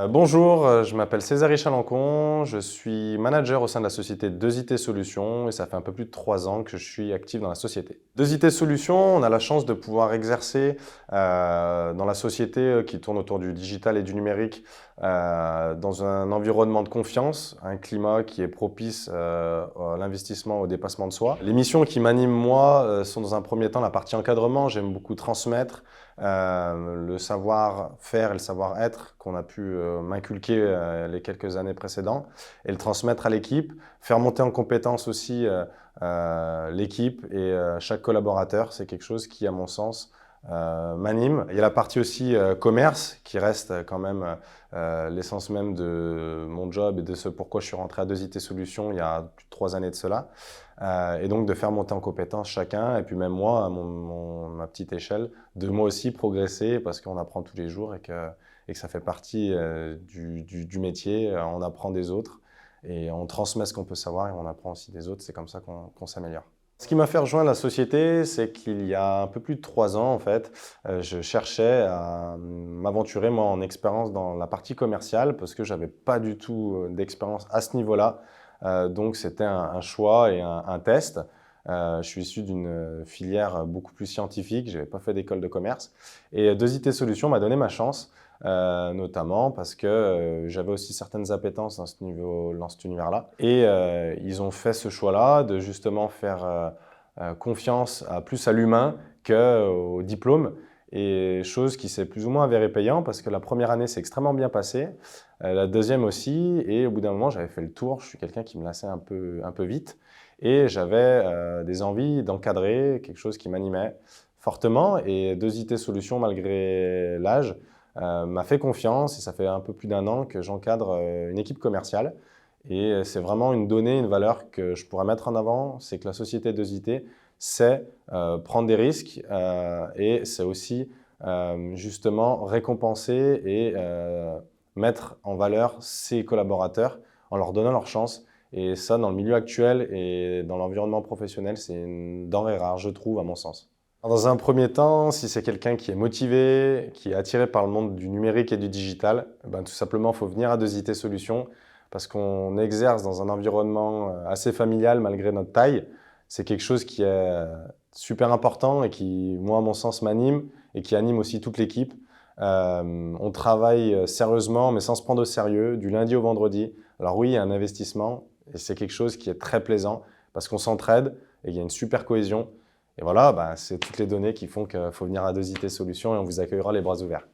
Bonjour, je m'appelle César Chalancon, je suis manager au sein de la société 2IT Solutions et ça fait un peu plus de 3 ans que je suis actif dans la société. 2IT Solutions, on a la chance de pouvoir exercer dans la société qui tourne autour du digital et du numérique dans un environnement de confiance, un climat qui est propice à l'investissement, au dépassement de soi. Les missions qui m'animent moi sont dans un premier temps la partie encadrement, j'aime beaucoup transmettre le savoir-faire et le savoir-être qu'on a pu m'inculquer les quelques années précédentes et le transmettre à l'équipe, faire monter en compétence aussi l'équipe et chaque collaborateur, c'est quelque chose qui, à mon sens, m'anime. Il y a la partie aussi commerce qui reste quand même l'essence même de mon job et de ce pourquoi je suis rentré à 2IT Solutions il y a plus de 3 années de cela. Et donc de faire monter en compétence chacun et puis même moi, à ma petite échelle, de moi aussi progresser parce qu'on apprend tous les jours et que ça fait partie du métier. On apprend des autres et on transmet ce qu'on peut savoir et on apprend aussi des autres. C'est comme ça qu'on s'améliore. Ce qui m'a fait rejoindre la société, c'est qu'il y a un peu plus de 3 ans, en fait, je cherchais à m'aventurer moi en expérience dans la partie commerciale parce que j'avais pas du tout d'expérience à ce niveau-là. Donc c'était un choix et un test. Je suis issu d'une filière beaucoup plus scientifique, je n'avais pas fait d'école de commerce. Et 2IT Solutions m'a donné ma chance, notamment parce que j'avais aussi certaines appétences dans cet univers-là. Et ils ont fait ce choix-là de justement faire confiance plus à l'humain qu'au diplôme. Et chose qui s'est plus ou moins avérée payant parce que la première année s'est extrêmement bien passée, la deuxième aussi, et au bout d'un moment j'avais fait le tour, je suis quelqu'un qui me lassait un peu vite, et j'avais des envies d'encadrer quelque chose qui m'animait fortement, et 2IT Solutions, malgré l'âge, m'a fait confiance, et ça fait un peu plus d'1 an que j'encadre une équipe commerciale, et c'est vraiment une donnée, une valeur que je pourrais mettre en avant, c'est que la société 2IT, c'est prendre des risques et c'est aussi justement récompenser et mettre en valeur ses collaborateurs en leur donnant leur chance. Et ça, dans le milieu actuel et dans l'environnement professionnel, c'est une denrée rare, je trouve, à mon sens. Dans un premier temps, si c'est quelqu'un qui est motivé, qui est attiré par le monde du numérique et du digital, ben, tout simplement, il faut venir à 2IT Solutions parce qu'on exerce dans un environnement assez familial malgré notre taille. C'est quelque chose qui est super important et qui, moi, à mon sens, m'anime et qui anime aussi toute l'équipe. On travaille sérieusement, mais sans se prendre au sérieux, du lundi au vendredi. Alors oui, il y a un investissement et c'est quelque chose qui est très plaisant parce qu'on s'entraide et il y a une super cohésion. Et voilà, bah, c'est toutes les données qui font qu'il faut venir à 2IT Solutions et on vous accueillera les bras ouverts.